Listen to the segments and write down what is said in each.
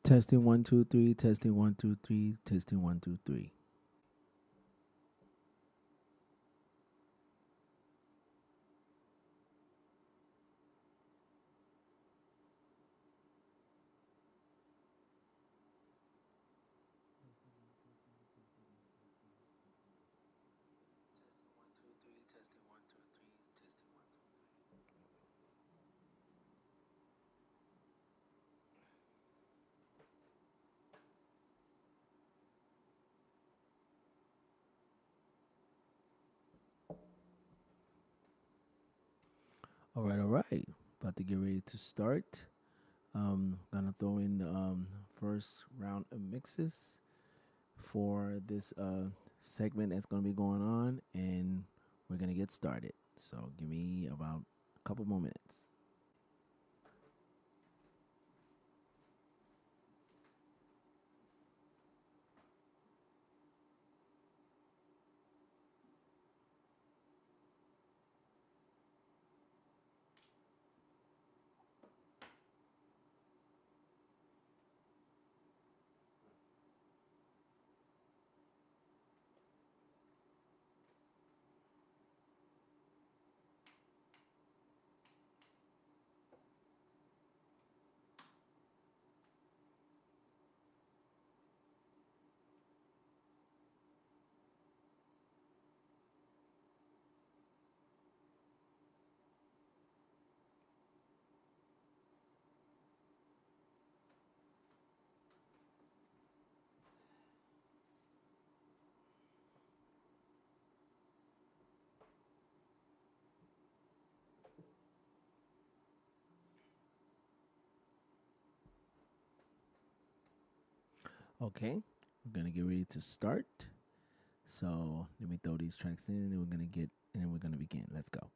Testing 1 2 3. Testing 1 2 3. Testing 1 2 3. All right, all right. About to get ready to start. Gonna throw in the first round of mixes for this segment that's gonna be going on, and we're gonna get started. So give me about a couple more minutes. Okay, we're gonna get ready to start. So let me throw these tracks in, and then we're gonna begin. Let's go.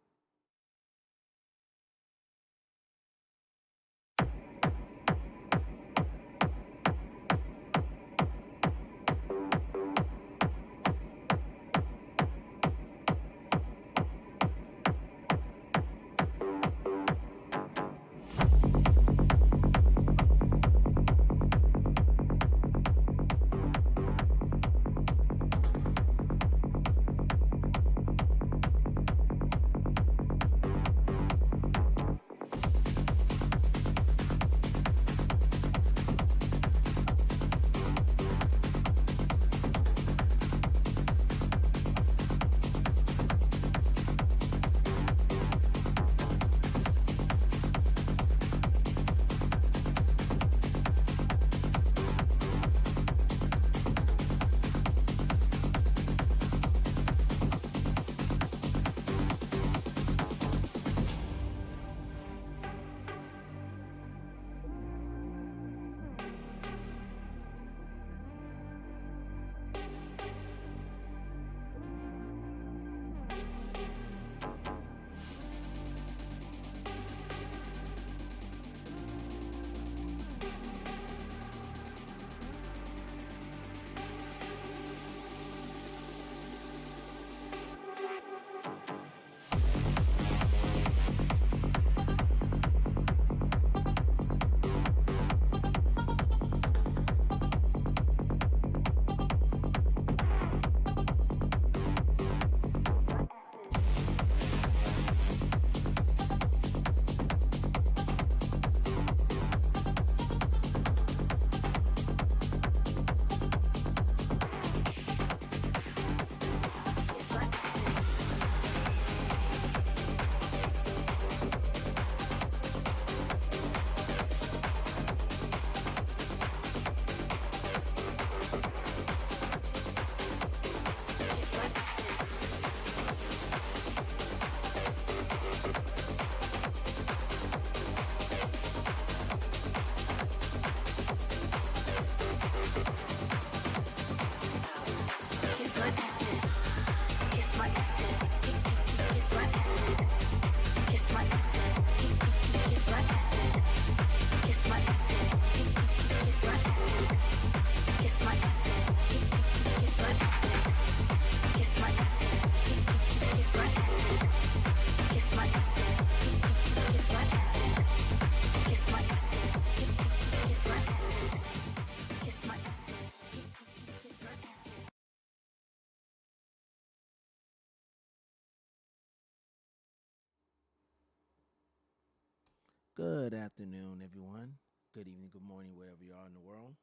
Good afternoon, everyone. Good evening, good morning, wherever you are in the world.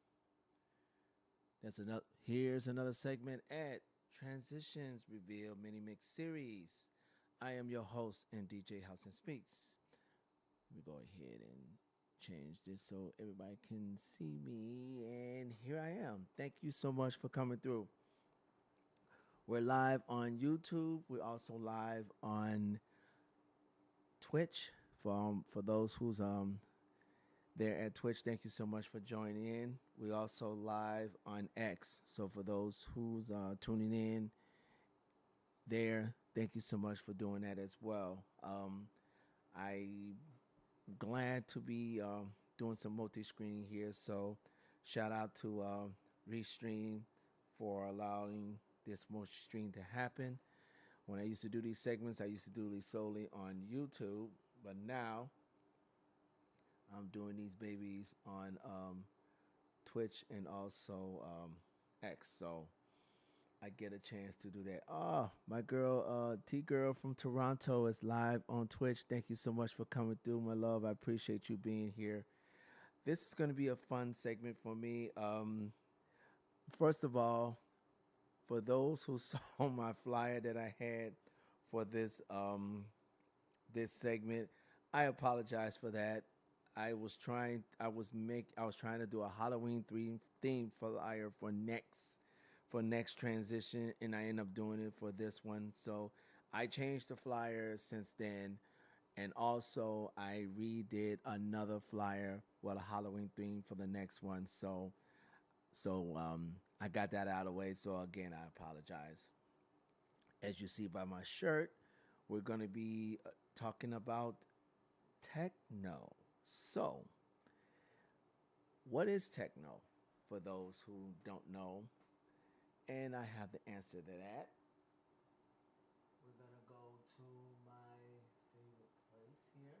Here's another segment at Transitions Reveal Mini Mix Series. I am your host and DJ House and Speaks. Let me go ahead and change this so everybody can see me. And here I am. Thank you so much for coming through. We're live on YouTube. We're also live on Twitch. For those who's there at Twitch, thank you so much for joining in. We also live on X. So for those who's tuning in there, thank you so much for doing that as well. I'm glad to be doing some multi-screening here. So shout out to Restream for allowing this multi-screen to happen. When I used to do these segments, I used to do these solely on YouTube, but now I'm doing these babies on Twitch and also X. So I get a chance to do that. Oh, my girl, T Girl from Toronto is live on Twitch. Thank you so much for coming through, my love. I appreciate you being here. This is going to be a fun segment for me. First of all, for those who saw my flyer that I had for this segment, I apologize for that. I was trying to do a Halloween theme flyer for next transition, and I end up doing it for this one. So I changed the flyer since then, and also I redid another flyer with a Halloween theme for the next one. So I got that out of the way. So again, I apologize. As you see by my shirt, we're going to be talking about techno. So, what is techno for those who don't know? And I have the answer to that. We're going to go to my favorite place here.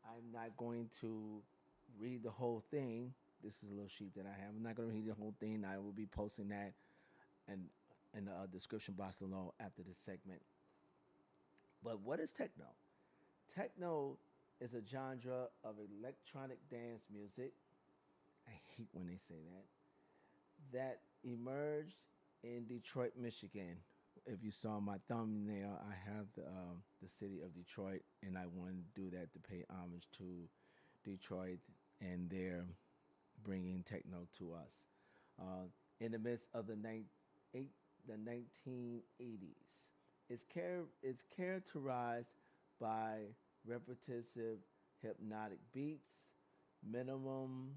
I'm not going to read the whole thing. This is a little sheet that I have. I'm not going to read the whole thing. I will be posting that in the description box below after this segment. But what is techno? Techno is a genre of electronic dance music. I hate when they say that emerged in Detroit, Michigan. If you saw my thumbnail, I have the city of Detroit, and I wanted to do that to pay homage to Detroit and their bringing techno to us. In the midst of the 1980s, it's characterized by repetitive hypnotic beats, minimum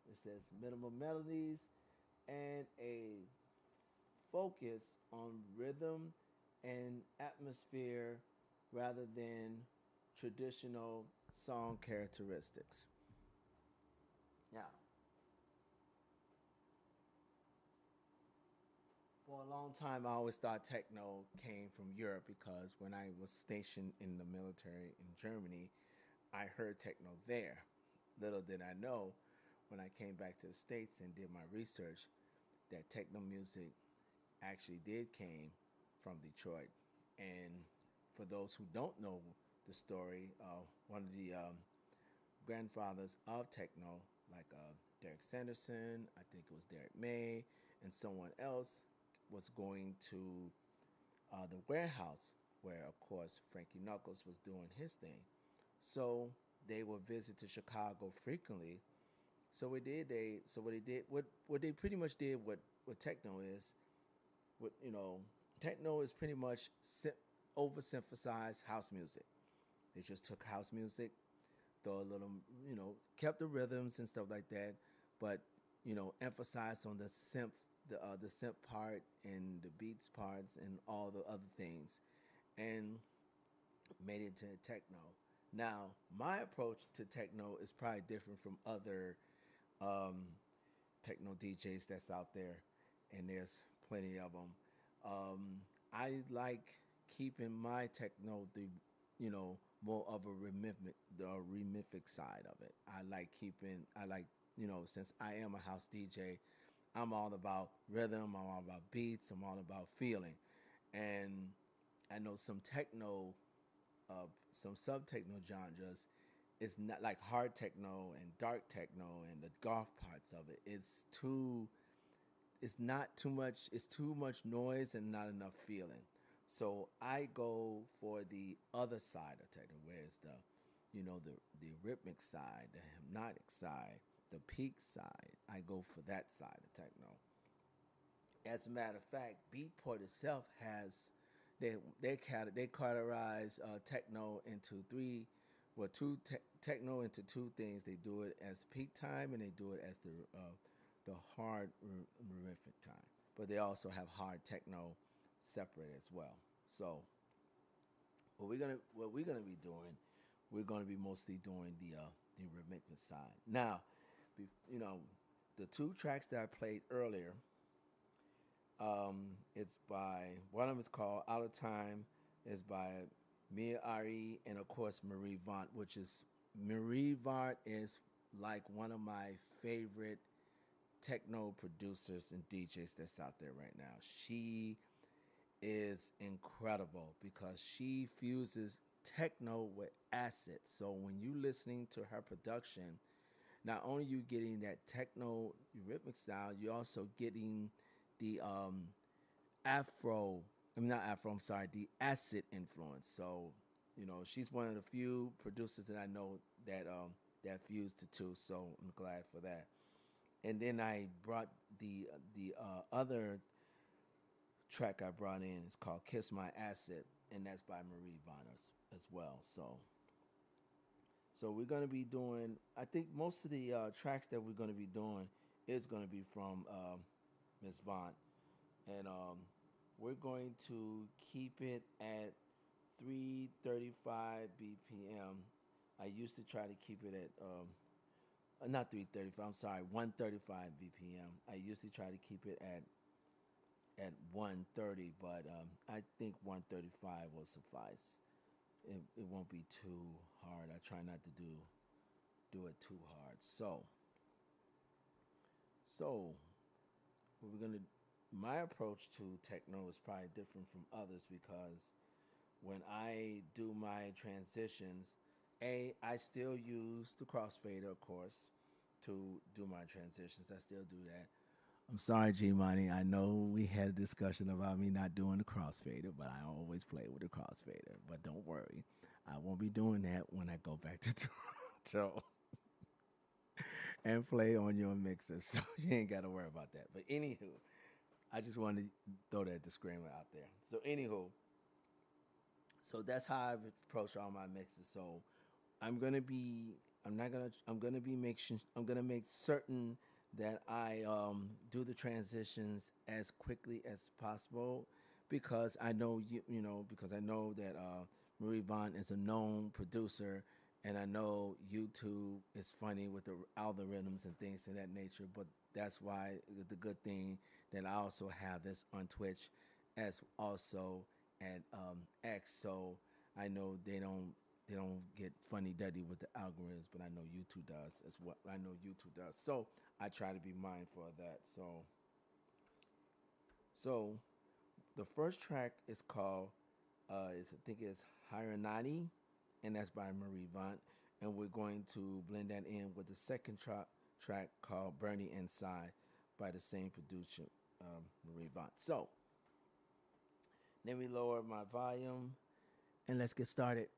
it says minimal melodies, and a focus on rhythm and atmosphere rather than traditional song characteristics. Now, for a long time, I always thought techno came from Europe because when I was stationed in the military in Germany, I heard techno there. Little did I know when I came back to the States and did my research that techno music actually did came from Detroit. And for those who don't know the story, one of the grandfathers of techno, like Derrick Saunderson, I think it was Derrick May, and someone else, was going to the warehouse where, of course, Frankie Knuckles was doing his thing. So they would visit to Chicago frequently. So what they did what they pretty much did what techno is what techno is pretty much oversimplified house music. They just took house music, throw a little, kept the rhythms and stuff like that, but emphasized on the synth part and the beats parts and all the other things, and made it to techno. Now, my approach to techno is probably different from other um, techno DJs that's out there, and there's plenty of them. I like keeping my techno more of a rhythmic side of it. I like since I am a house DJ, I'm all about rhythm. I'm all about beats. I'm all about feeling, and I know some techno, some sub techno genres it's not like hard techno and dark techno and the golf parts of it. It's not too much. It's too much noise and not enough feeling. So I go for the other side of techno, where it's the rhythmic side, the hypnotic side, the peak side. I go for that side of techno. As a matter of fact, Beatport itself has they categorize techno into three, well, techno into two things. They do it as peak time and they do it as the hard rhythmic time. But they also have hard techno separate as well. So what we're gonna be doing, we're gonna be mostly doing the rhythmic side. Now, you know, the two tracks that I played earlier, it's by one of them is called Out of Time. Is by Mia Ari and of course Marie Vaught, which is Marie Vaught is like one of my favorite techno producers and DJs that's out there right now. She is incredible because she fuses techno with acid. So when you listening to her production, not only you getting that techno rhythmic style, you're also getting the Afro. I mean not Afro. I'm sorry, the acid influence. So she's one of the few producers that I know that fused the two. So I'm glad for that. And then I brought the other track I brought in. It's called "Kiss My Acid," and that's by Marie Vaught as well. So we're gonna be doing. I think most of the tracks that we're gonna be doing is gonna be from Miss Vaught, and we're going to keep it at 335 BPM. I used to try to keep it at not 335. I'm sorry, 135 BPM. I used to try to keep it at 130, but I think 135 will suffice. It won't be too hard. I try not to do it too hard. So what we're gonna my approach to techno is probably different from others because when I do my transitions, I still use the crossfader, of course, to do my transitions. I still do that. I'm sorry, G Money. I know we had a discussion about me not doing the crossfader, but I always play with the crossfader. But don't worry, I won't be doing that when I go back to Toronto and play on your mixer. So you ain't got to worry about that. But anywho, I just wanted to throw that disclaimer out there. So anywho, so that's how I approach all my mixes. So I'm gonna be I'm not gonna I'm gonna be making I'm gonna make certain that I do the transitions as quickly as possible because I know because I know that Marie Vaughn is a known producer and I know YouTube is funny with the algorithms and things of that nature. But that's why the good thing that I also have this on Twitch as also at X, so I know they don't get funny duddy with the algorithms, but I know YouTube does as well. I know YouTube does, so I try to be mindful of that. So the first track is called I think it's Hiranati, and that's by Marie Vaught, and we're going to blend that in with the second track called Bernie Inside by the same producer, Marie Vaught. So let me lower my volume and let's get started.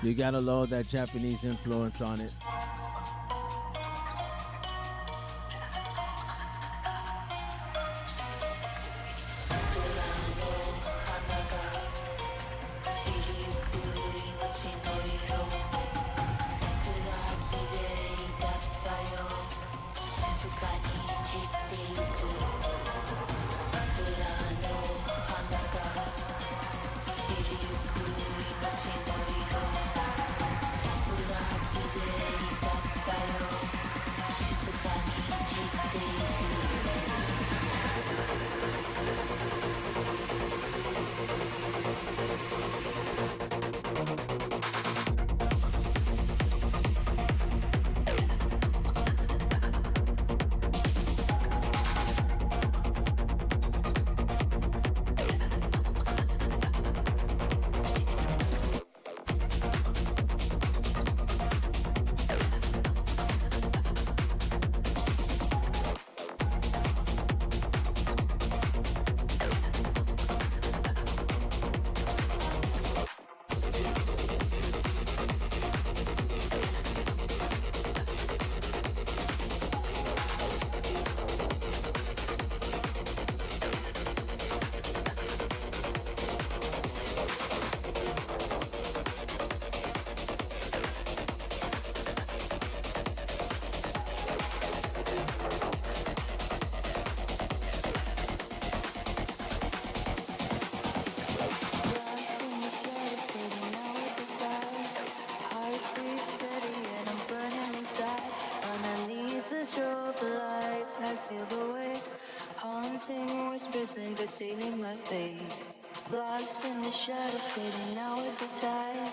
You gotta load that Japanese influence on it. Sailing my fate, lost in the shadow, fading. Now is the tide.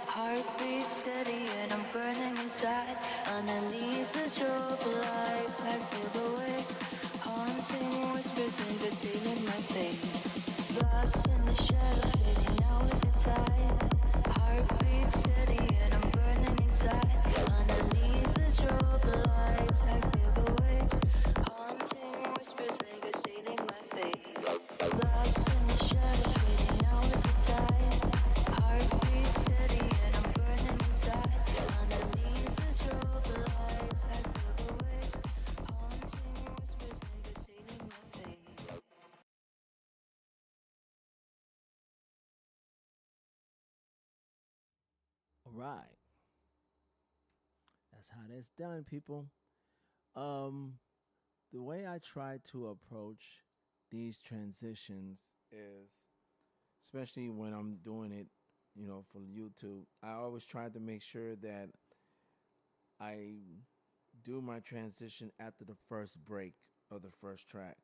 Heartbeat steady, and I'm burning inside. Underneath the strobe lights, I feel the weight. Haunting whispers, linger, sailing my fate. Lost in the shadow, fading. Now is the tide. Heartbeat steady, and I'm burning inside. Underneath the strobe lights, I feel the weight. Haunting whispers, linger, sailing my fate. Lost in the shadow, fading. Now is the tide. Heartbeat steady, and I'm burning inside. Underneath the strobe lights, I feel the weight. Haunting whispers, linger, sailing my fate. All right, that's how that's done, people. Um, the way I try to approach these transitions is, especially when I'm doing it, for YouTube, I always try to make sure that I do my transition after the first break of the first track,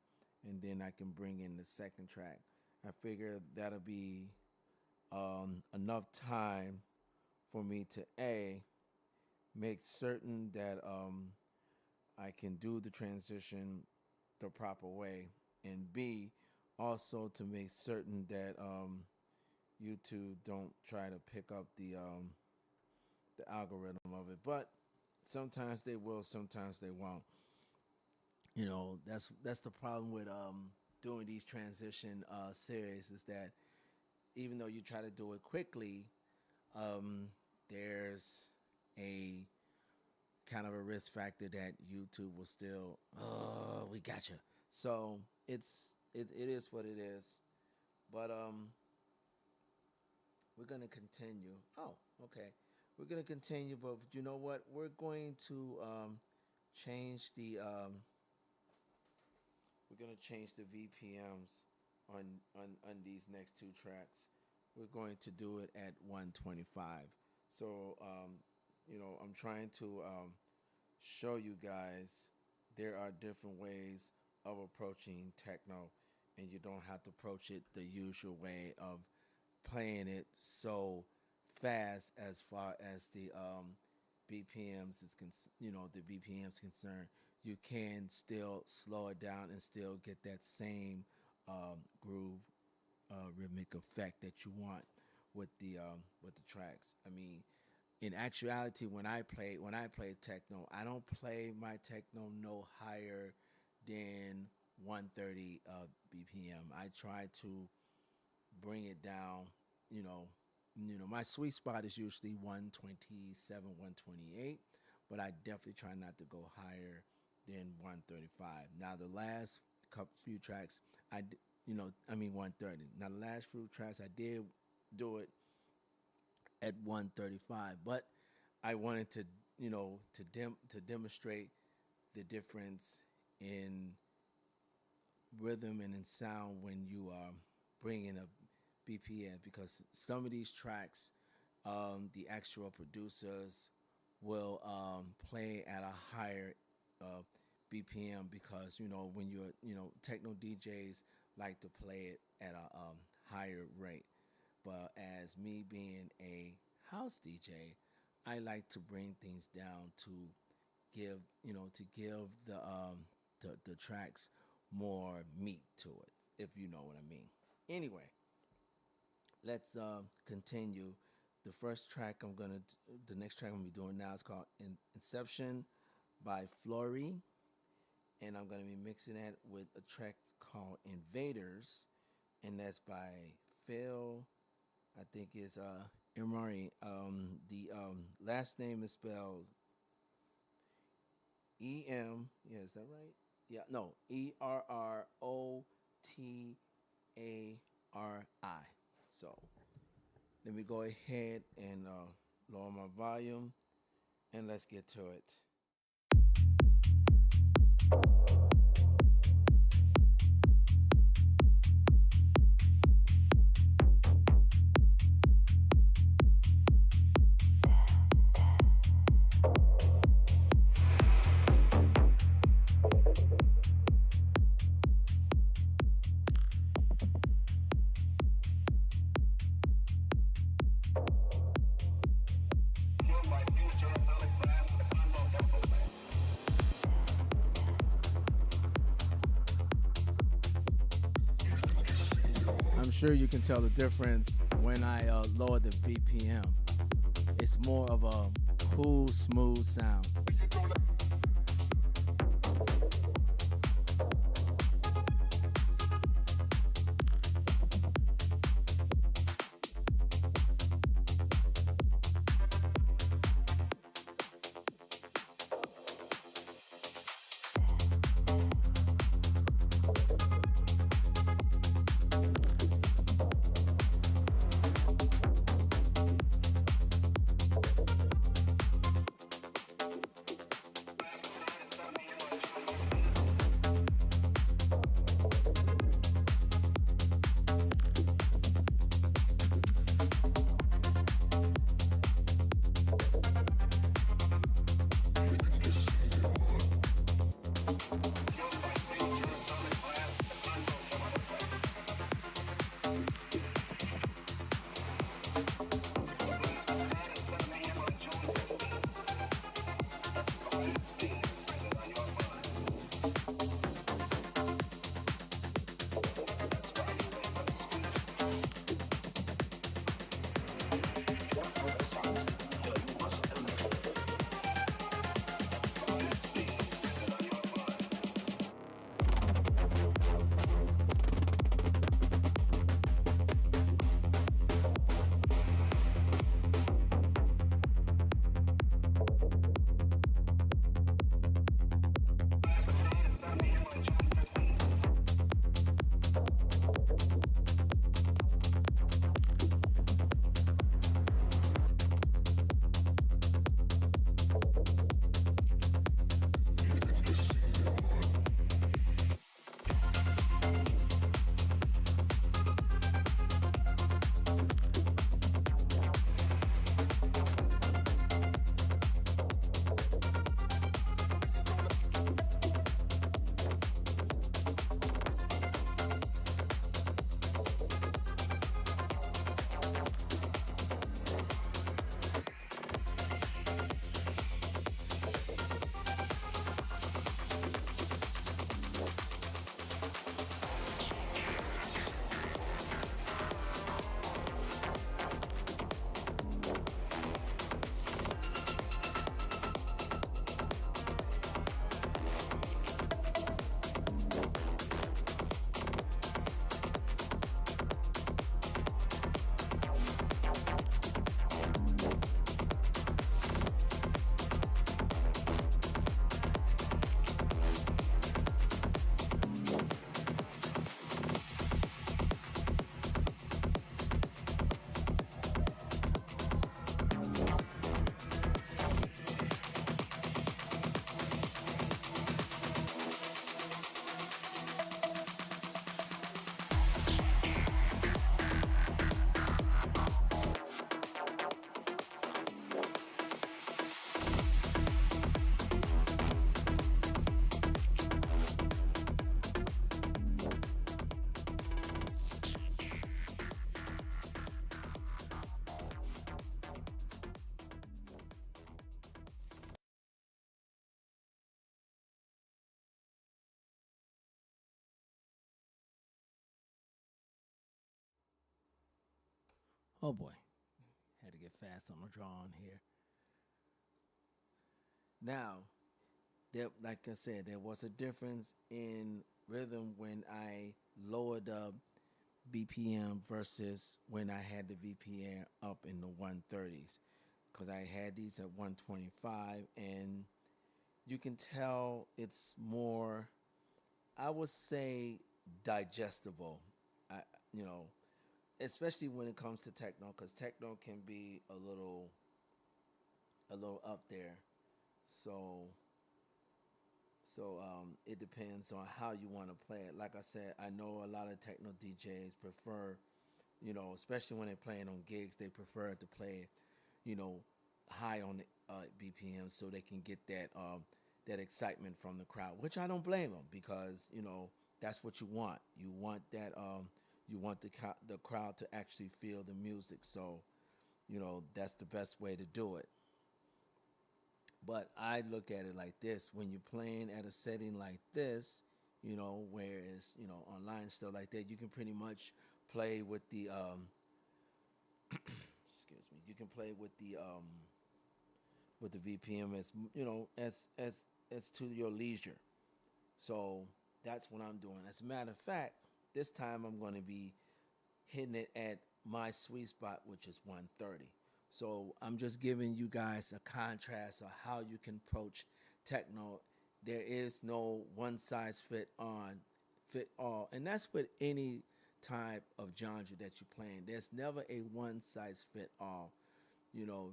and then I can bring in the second track. I figure that'll be enough time for me to make certain that I can do the transition the proper way, and B, also to make certain that YouTube don't try to pick up the algorithm of it. But sometimes they will, sometimes they won't. That's the problem with doing these transition series, is that even though you try to do it quickly, um, there's a kind of a risk factor that YouTube will still, oh, we got you. So it is what it is. But we're gonna continue. Oh, okay. We're gonna continue, but you know what? We're going to change the we're gonna change the VPMs on these next two tracks. We're going to do it at 125. So I'm trying to show you guys there are different ways of approaching techno, and you don't have to approach it the usual way of playing it so fast as far as the BPMs is the BPMs concerned. You can still slow it down and still get that same groove rhythmic effect that you want with the tracks. I mean, in actuality, when I play techno, I don't play my techno no higher than 130 BPM. I try to bring it down, you know, my sweet spot is usually 127, 128, but I definitely try not to go higher than 135. Now the last couple few tracks, I mean 130. Now the last few tracks I did do it at 135, but I wanted to, to demonstrate the difference in rhythm and in sound when you are bringing a BPM, because some of these tracks, the actual producers will play at a higher BPM, because when you're techno DJs like to play it at a higher rate. But as me being a house DJ, I like to bring things down to give the tracks more meat to it, if you know what I mean. Anyway, let's continue. The next track I'm gonna be doing now is called Inception by Flory, and I'm gonna be mixing that with a track called Invaders, and that's by Phil. I think it's Emery. The last name is spelled EM. Yeah, is that right? Yeah, no, ERROTARI. So let me go ahead and lower my volume, and let's get to it. I'm sure you can tell the difference when I lower the BPM. It's more of a cool, smooth sound. Oh boy, had to get fast on the draw on here. Now, there, like I said, there was a difference in rhythm when I lowered the BPM versus when I had the VPM up in the 130s. Because I had these at 125, and you can tell it's more, I would say, digestible. I, you know, especially when it comes to techno, because techno can be a little up there. So it depends on how you want to play it. Like I said, I know a lot of techno DJs prefer, especially when they're playing on gigs, they prefer to play, you know, high on the BPM so they can get that excitement from the crowd. Which I don't blame them because that's what you want. You want that you want the crowd to actually feel the music. So that's the best way to do it. But I look at it like this: when you're playing at a setting like this, whereas online and stuff like that, you can pretty much play with the excuse me, you can play with the VPM as as to your leisure. So that's what I'm doing. As a matter of fact, this time I'm going to be hitting it at my sweet spot, which is 130. So I'm just giving you guys a contrast of how you can approach techno. There is no one size fit all, and that's with any type of genre that you're playing. There's never a one size fit all. You know,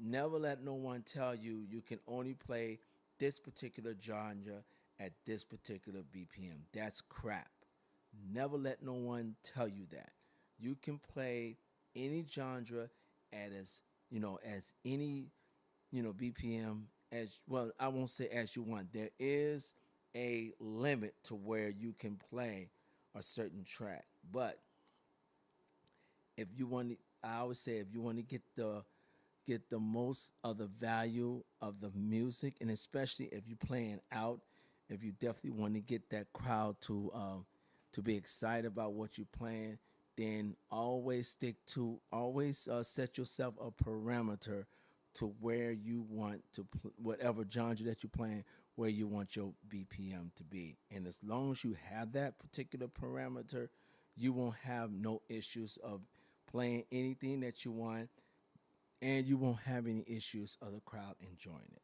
never let no one tell you you can only play this particular genre at this particular BPM. That's crap. Never let no one tell you that. You can play any genre at as any BPM as well. I won't say as you want. There is a limit to where you can play a certain track, but if you want, I always say if you want to get the most of the value of the music, and especially if you're playing out, if you definitely want to get that crowd to be excited about what you're playing, then always set yourself a parameter to where you want to whatever genre that you're playing, where you want your BPM to be. And as long as you have that particular parameter, you won't have no issues of playing anything that you want, and you won't have any issues of the crowd enjoying it.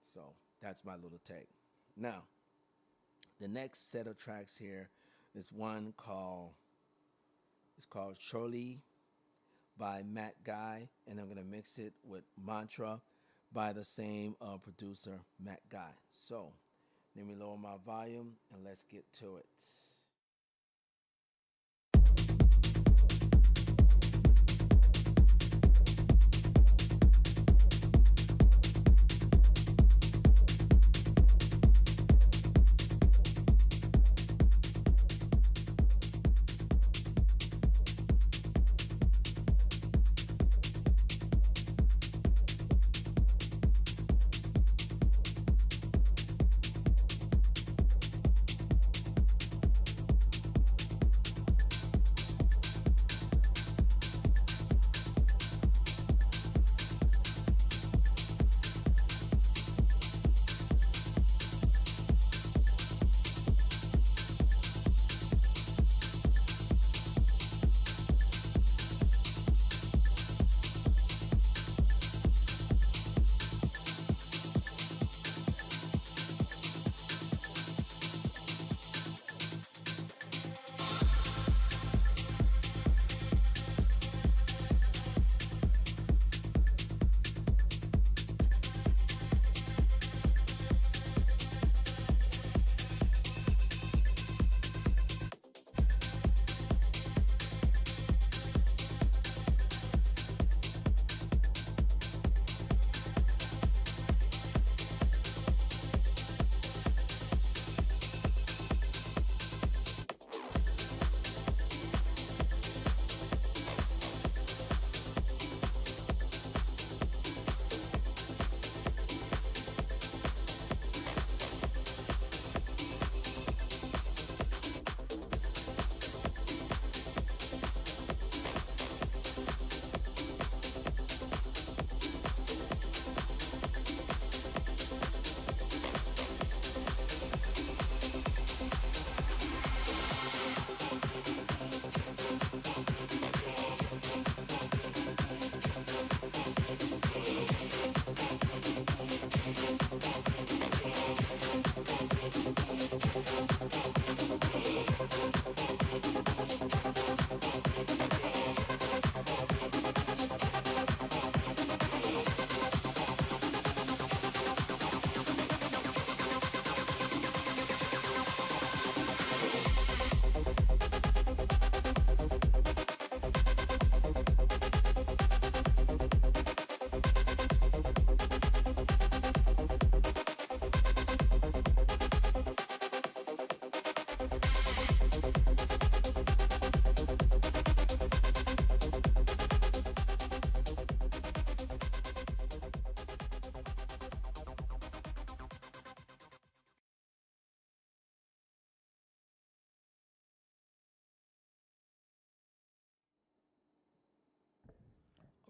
So that's my little take. Now, the next set of tracks here is one called Charlie by Matt Guy, and I'm gonna mix it with Mantra by the same producer, Matt Guy. So let me lower my volume and let's get to it.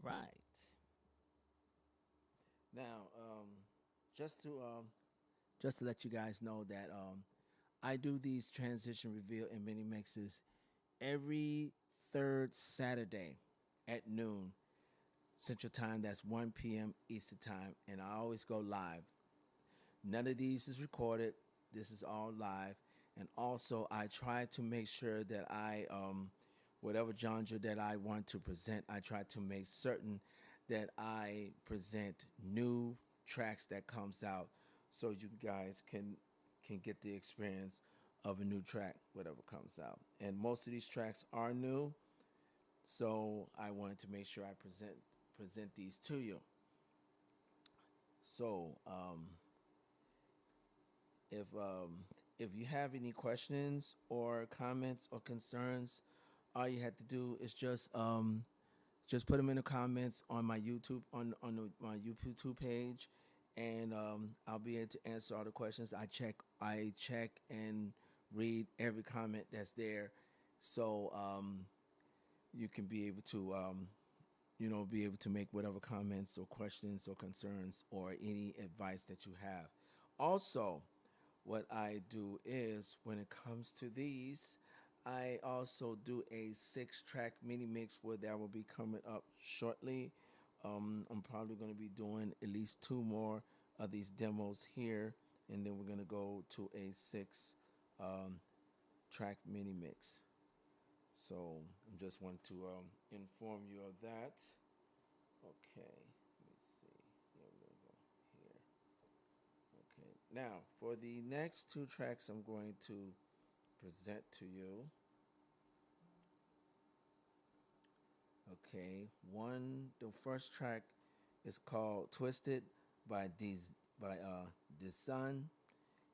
right. Now, just to just to let you guys know that I do these transition reveal and mini mixes every third Saturday at noon Central Time. That's 1 p.m. Eastern Time, and I always go live. None of these is recorded. This is all live. And also, I try to make sure that whatever genre that I want to present, I try to make certain that I present new tracks that comes out, so you guys can get the experience of a new track, whatever comes out. And most of these tracks are new, so I wanted to make sure I present these to you. So, if you have any questions or comments or concerns, all you have to do is just put them in the comments on my YouTube my YouTube page, and I'll be able to answer all the questions. I check and read every comment that's there, so you can be able to be able to make whatever comments or questions or concerns or any advice that you have. Also, what I do is when it comes to these, I also do a 6-track mini mix where that will be coming up shortly. I'm probably going to be doing at least 2 more of these demos here, and then we're going to go to a 6 track mini mix. So I just want to inform you of that. Okay, let me see. Yeah, we're going to go here. Okay, now for the next 2 tracks I'm going to present to you. Okay, the first track is called "Twisted" by the Sun,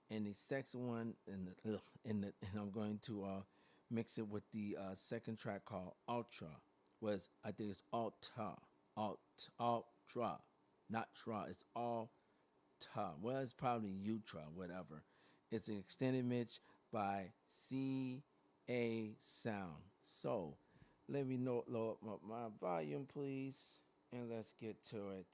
and the second one, and I'm going to mix it with the second track called "Ultra." I think it's Ultra, not tra. It's Ultra. Well, it's probably Ultra, whatever. It's an extended mix by CA Sound. So let me load up my volume, please, and let's get to it.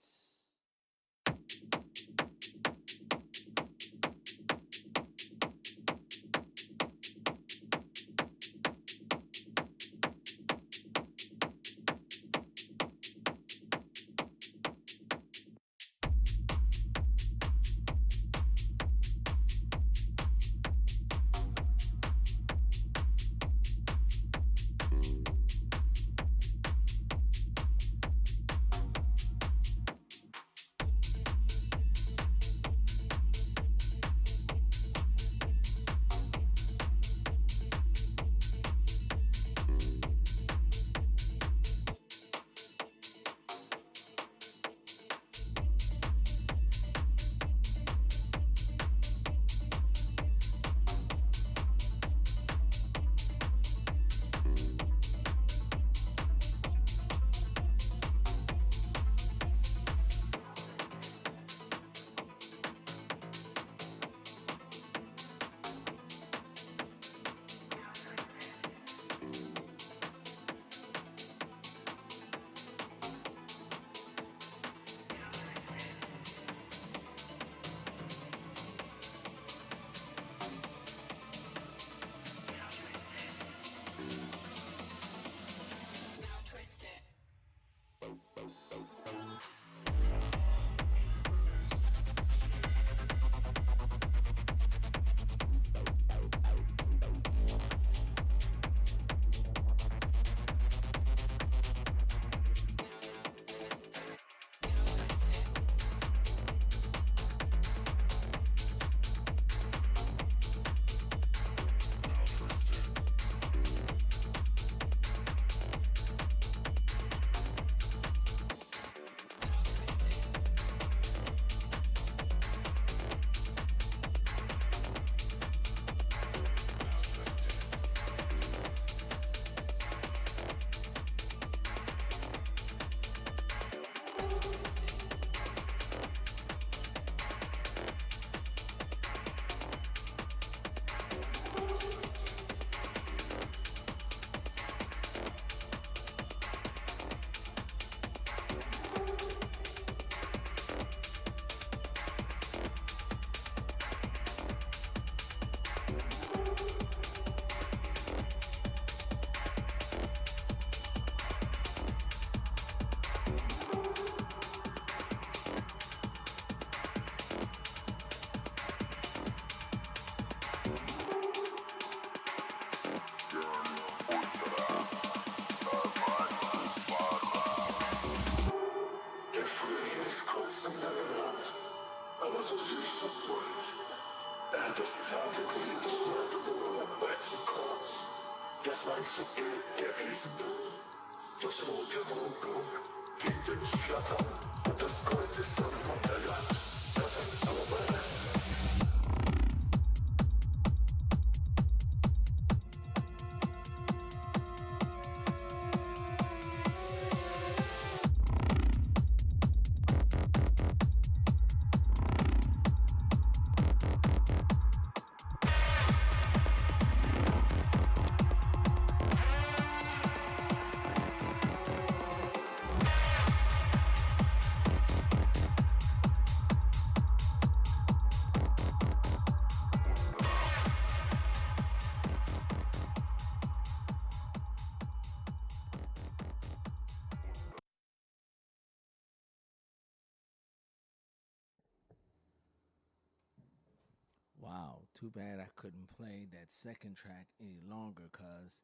Wow, too bad I couldn't play that second track any longer because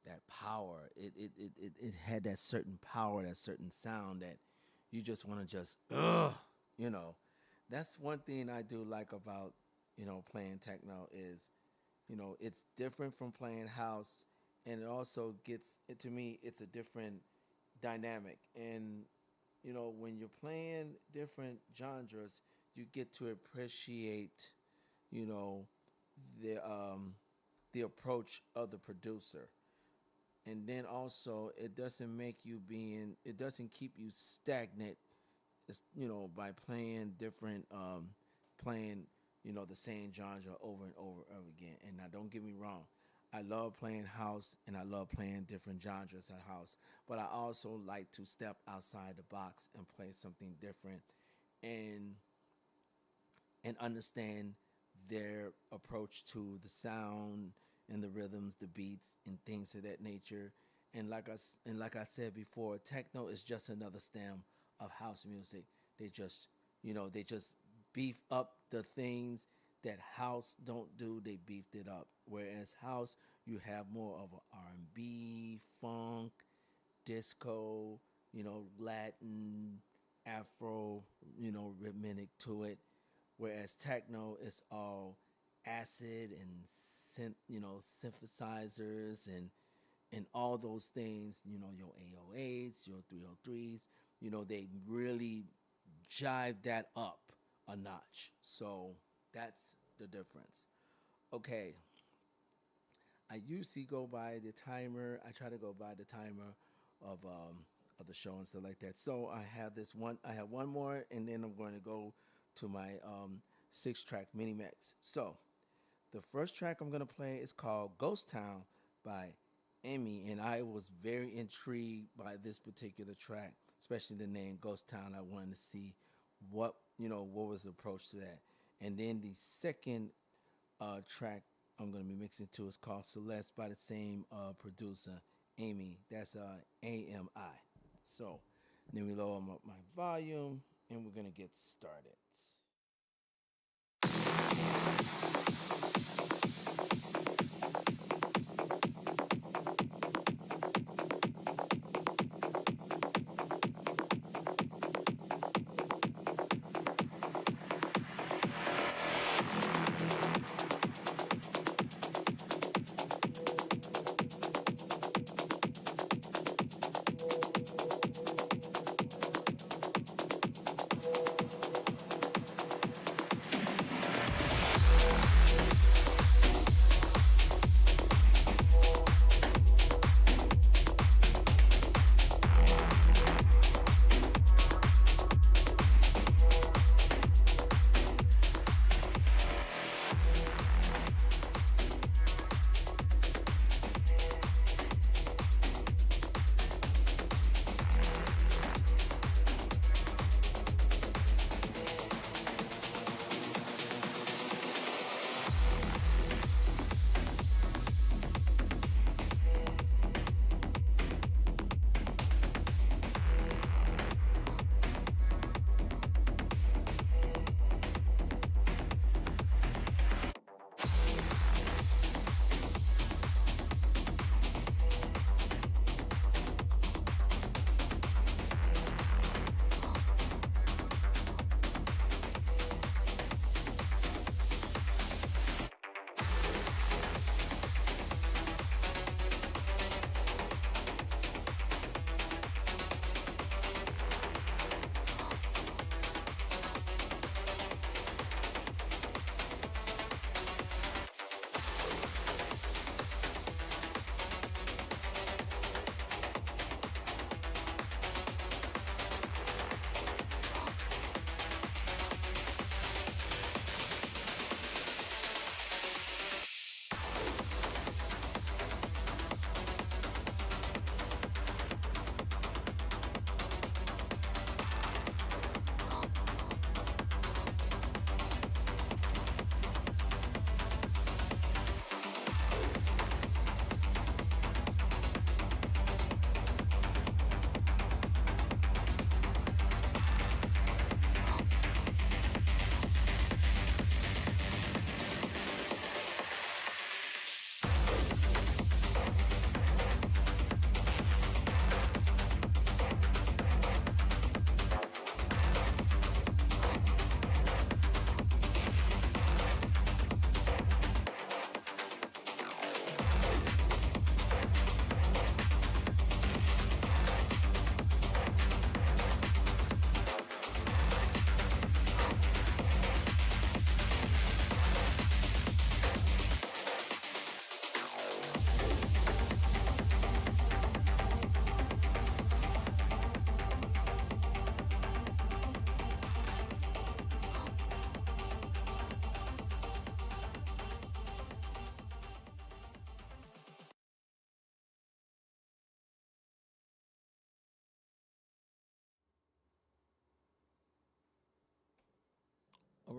that power, it had that certain power, that certain sound that you just want to just, ugh, you know. That's one thing I do like about, playing techno is, it's different from playing house and it also to me, it's a different dynamic. And, when you're playing different genres, you get to appreciate you know, the approach of the producer. And then also it doesn't keep you stagnant. It's, by playing different playing the same genre over and over again. And now don't get me wrong, I love playing house and I love playing different genres of house, but I also like to step outside the box and play something different and understand their approach to the sound and the rhythms, the beats, and things of that nature. And like I said before, techno is just another stem of house music. They just beef up the things that house don't do. They beefed it up. Whereas house, you have more of a R&B, funk, disco, Latin, Afro, rhythmic to it. Whereas techno is all acid and synthesizers and all those things, your 808s, your 303s, they really jive that up a notch. So that's the difference. Okay, I usually go by the timer. I try to go by the timer of the show and stuff like that. So I have this one. I have one more, and then I'm going to go to my 6-track mini mix. So the first track I'm going to play is called Ghost Town by Emmy, and I was very intrigued by this particular track, especially the name Ghost Town. I wanted to see what was the approach to that. And then the second track I'm going to be mixing to is called Celeste by the same producer, Amy. That's AMI. So let me lower my volume and we're going to get started.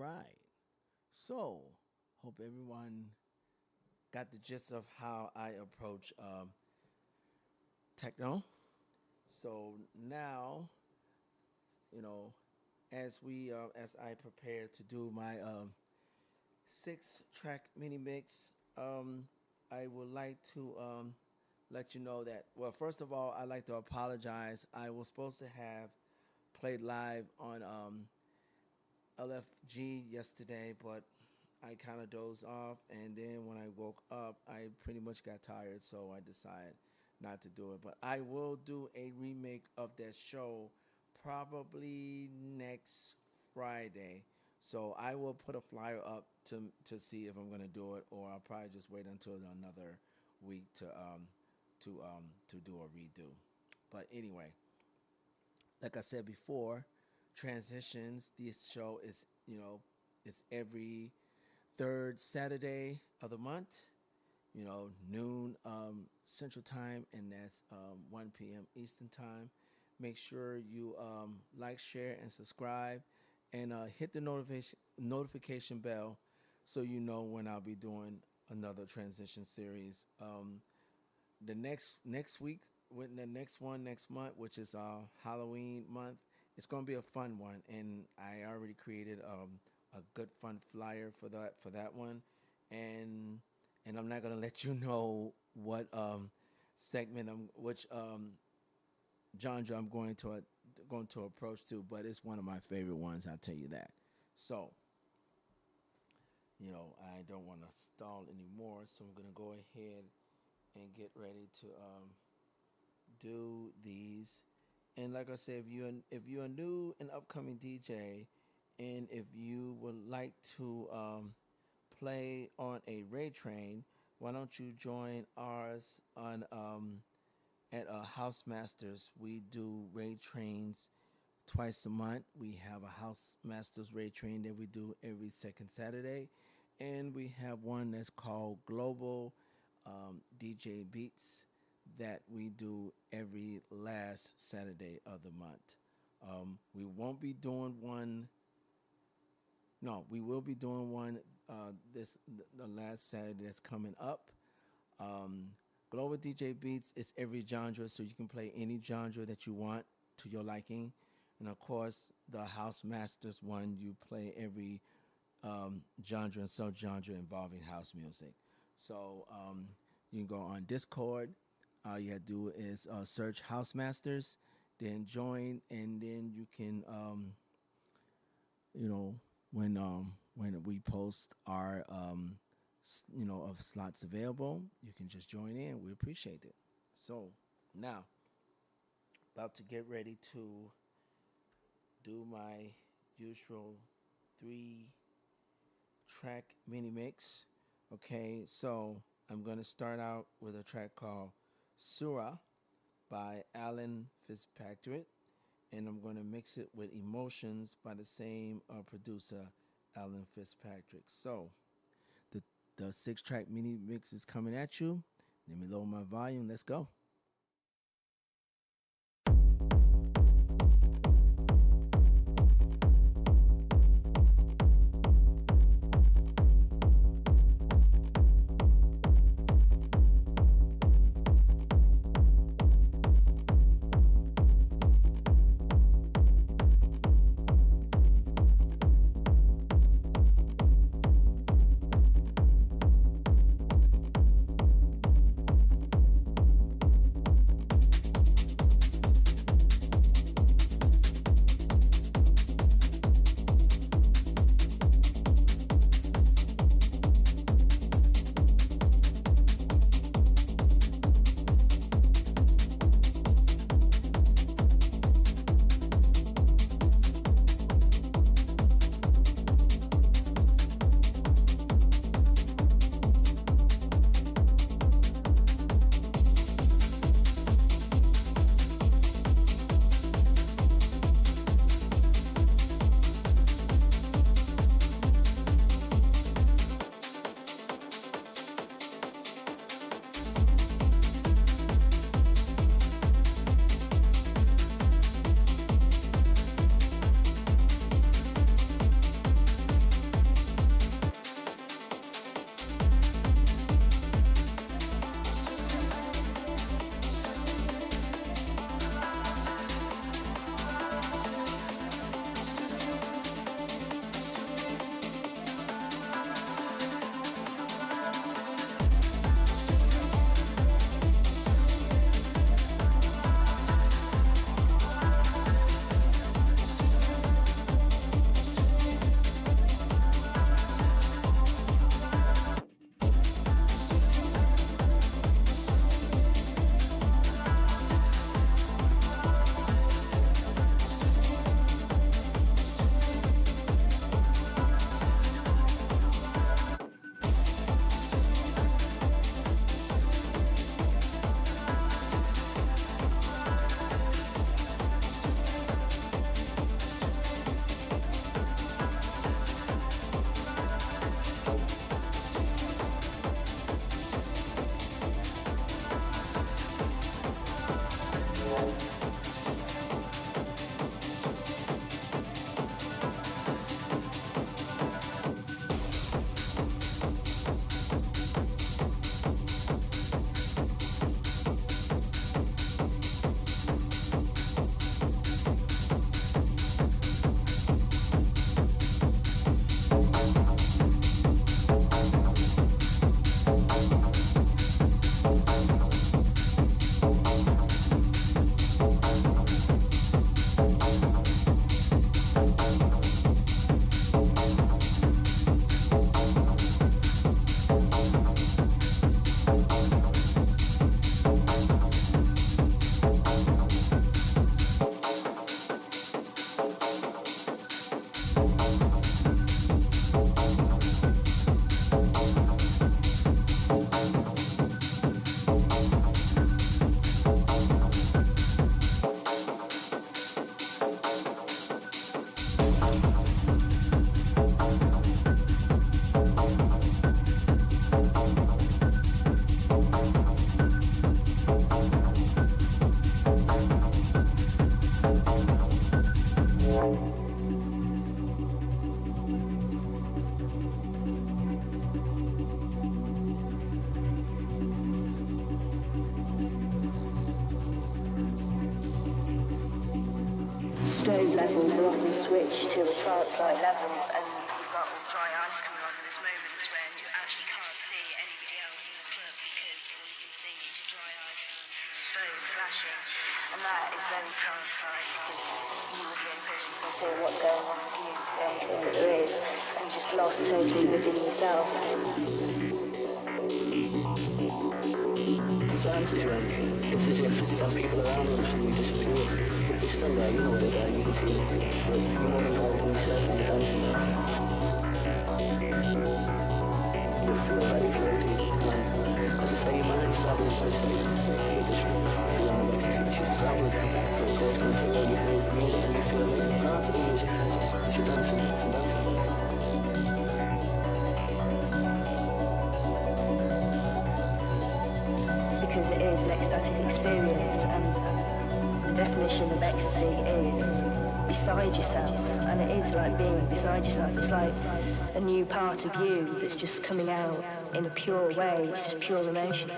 right. So, hope everyone got the gist of how I approach techno. So now, you know, as I prepare to do my 6-track mini mix, I would like to let you know that. Well, first of all, I'd like to apologize. I was supposed to have played live on LFG yesterday, but I kind of dozed off, and then when I woke up, I pretty much got tired, so I decided not to do it. But I will do a remake of that show probably next Friday. So I will put a flyer up to see if I'm gonna do it, or I'll probably just wait until another week to do a redo. But anyway, like I said before, transitions. This show is it's every third Saturday of the month. Noon Central Time, and that's 1 p.m. Eastern Time. Make sure you like, share, and subscribe, and hit the notification bell so you know when I'll be doing another transition series. The next week, with the next one next month, which is Halloween month, it's gonna be a fun one, and I already created a good fun flyer for that one, and I'm not gonna let you know what segment which genre I'm going to approach to, but it's one of my favorite ones. I'll tell you that. So, I don't want to stall anymore, so I'm gonna go ahead and get ready to do these. And like I said, if you're a new and upcoming DJ, and if you would like to play on a Ray Train, why don't you join ours on at House Masters? We do Ray Trains twice a month. We have a House Masters Ray Train that we do every second Saturday, and we have one that's called Global DJ Beats that we do every last Saturday of the month. We won't be doing one. No, we will be doing one the last Saturday that's coming up. Um, Global DJ Beats is every genre, so you can play any genre that you want to your liking. And of course, the House Masters one, you play every genre and subgenre involving house music. So you can go on Discord. All you have to do is search House Masters, then join, and then you can, you know, when we post our, of slots available, you can just join in. We appreciate it. So now, about to get ready to do my usual 3-track mini mix. Okay, so I'm going to start out with a track called Surah by Alan Fitzpatrick, and I'm going to mix it with Emotions by the same producer, Alan Fitzpatrick. So the 6-track mini mix is coming at you. Let me lower my volume. Let's go. Stage levels are often switched to a trance-like level, and you've got all dry ice coming on. There's moments when you actually can't see anybody else in the club because all you can see is dry ice and snow flashing, and that is very trance-like because you are the only person who can see what's going on with you, the only thing that there is, and you're just lost totally within yourself. Sometimes it's as if people around them suddenly disappear. But they're still there, you know they're there, you can see them. But you're more involved in yourself and the dancing now. You feel very floaty. As I say, your mind's travelling by sight. You just feel on the ecstasy. It's just travelling. But of course, you feel you feel the music and you feel like you're part of the music. As you're dancing and dancing. Because it is an ecstatic experience, and the definition of ecstasy is beside yourself, and it is like being beside yourself. It's like a new part of you that's just coming out in a pure way. It's just pure emotion.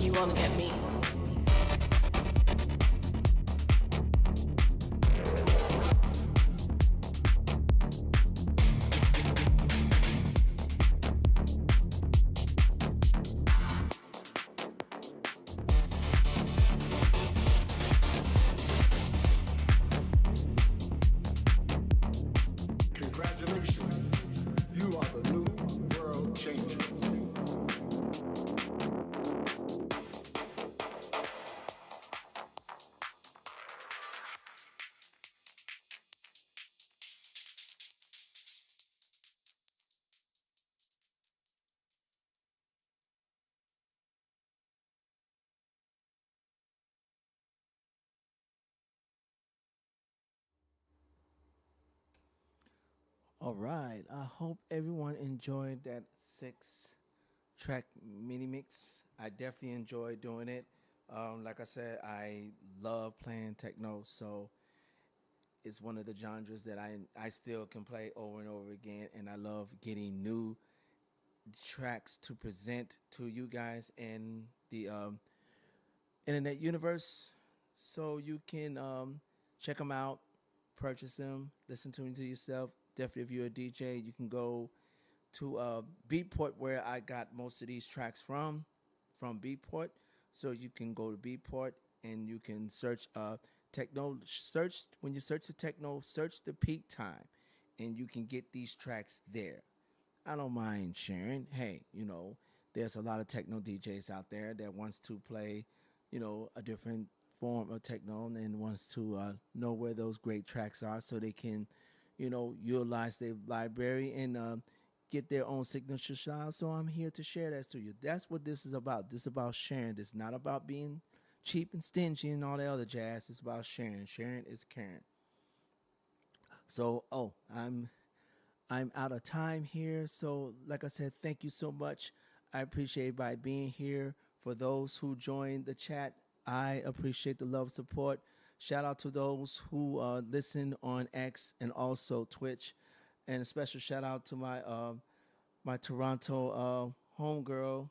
You wanna get me? All right. I hope everyone enjoyed that 6 track mini mix. I definitely enjoyed doing it. Like I said, I love playing techno, so it's one of the genres that I still can play over and over again, and I love getting new tracks to present to you guys in the internet universe, so you can check them out, purchase them, listen to them to yourself. Definitely, if you're a DJ, you can go to Beatport, where I got most of these tracks from Beatport. So you can go to Beatport and you can search techno. Search when you search the techno, search the peak time, and you can get these tracks there. I don't mind sharing. Hey, there's a lot of techno DJs out there that wants to play, a different form of techno and wants to know where those great tracks are so they can, utilize their library and get their own signature style. So I'm here to share that to you. That's what this is about. This is about sharing. This is not about being cheap and stingy and all the other jazz. It's about sharing. Sharing is caring. So, I'm out of time here. So, like I said, thank you so much. I appreciate by being here. For those who joined the chat, I appreciate the love support. Shout out to those who listen on X and also Twitch, and a special shout out to my Toronto homegirl,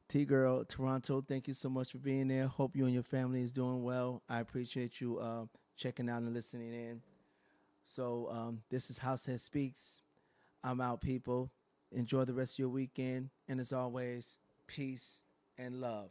T Girl Toronto. Thank you so much for being there. Hope you and your family is doing well. I appreciate you checking out and listening in. So this is House That Speaks. I'm out, people. Enjoy the rest of your weekend. And as always, peace and love.